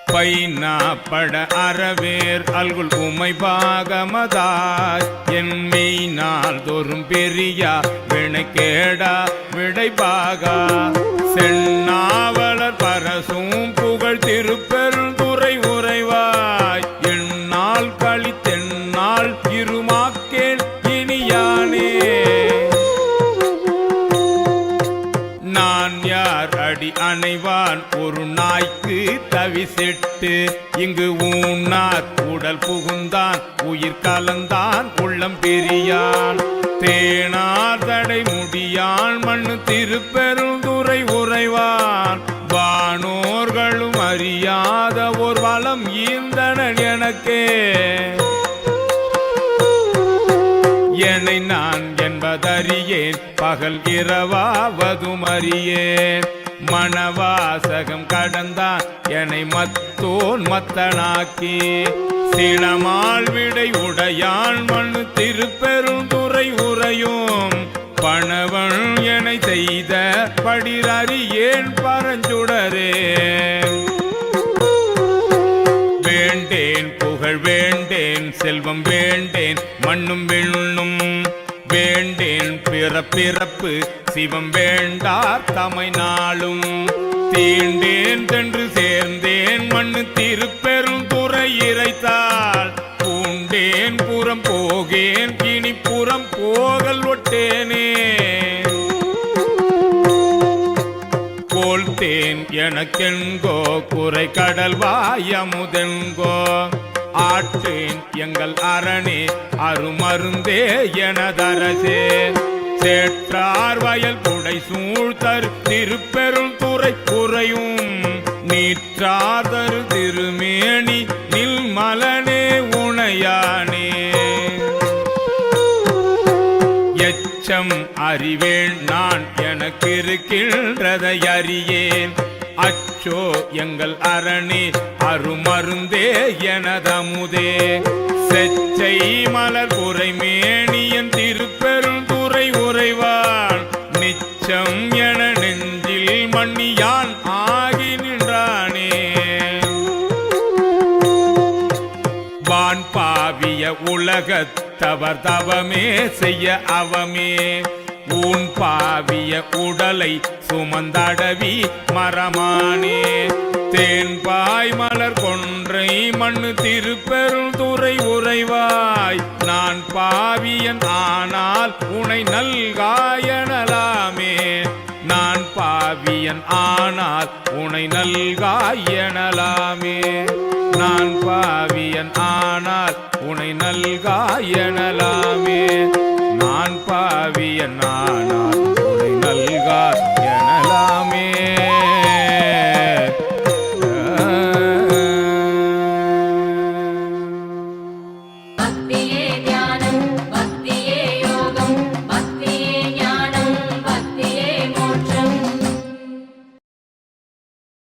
பைனா பட அறவேர் அல்குல் உமை பாகமதாய் என் மெய்நாள் தோறும் பெரியா வினைக்கேடா விடைபாகா சென்னாவலர் பரசும் புகழ் திருப்பெருந்துறை உறைவாய் என்னால் கழித்தென்னால் இருமாக்கேன் இனியானே நான் யார் அடி அணைவான் ஒரு நாய்க்கு தவிசிட்டு இங்கு ஊனார் உடல் புகுந்தான் உயிர் கலந்தான் உள்ளம் பெரியான் தேனார் தடை முடியான் மண்ணு திருப்பெருந்துறை உறைவான் வானோர்களும் அறியாத ஓர் வளம் ஈந்தனன் எனக்கே என்னை நான் என்பதறியேன் பகல் இரவாவதும் அறியேன் மணவாசகம் கடந்தான் என்னை மத்தோன் மத்தனாக்கி சினமால் விடை உடையான் மண்ணு திருப்பெருந்துறை உறையும் பணவன் என செய்த படிரறியேன் பரஞ்சுடரே வேண்டேன் புகழ் வேண்டேன் செல்வம் வேண்டேன் மண்ணும் விண்ணும் வேண்டேன் பிறப்பிறப்பு சிவம் வேண்டார் தமை நாளும் தீண்டேன் சென்று சேர்ந்தேன் மண்ணு திருப்பெருந்துறை இறைத்தாள் பூண்டேன் புறம் போகேன் இனி புறம் போகல் ஒட்டேனே கோல்தேன் எனக்கெங்கோ குறை கடல் வாயமுதெங்கோ ஆற்றேன் எங்கள் அரணே அருமருந்தே எனதரசே சேற்றார் வயல் புடை சூழ்த்தரு திருப்பெருந்துறை குறையும் நீற்றாதரு திருமேனி நில் மலனே உணையானே எச்சம் அறிவேன் நான் எனக்கு இருக்கின்றதை அறியேன் அச்சோ எங்கள் அரணே அருமருந்தே எனதமுதே செச்சை மலர் உரை மேனியன் திருப்பெருந்துறை உறைவான் நிச்சம் என நெஞ்சில் மண்ணியான் ஆகி நின்றானே வான் பாவிய உலகத்தவர் தவமே செய்ய அவமே ஊன் பாவிய உடலை சுமந்தடவி மரமானே தேன்பாய் மலர் கொன்றை மண்ணு திருப்பெருந்துறை உறைவாய் நான் பாவியன் ஆனால் உனை நல்காயனலாமே நான் பாவியன் ஆனால் உனை நல்காயனலாமே நான் பாவியன் ஆனால் உனை நல்காயனலாமே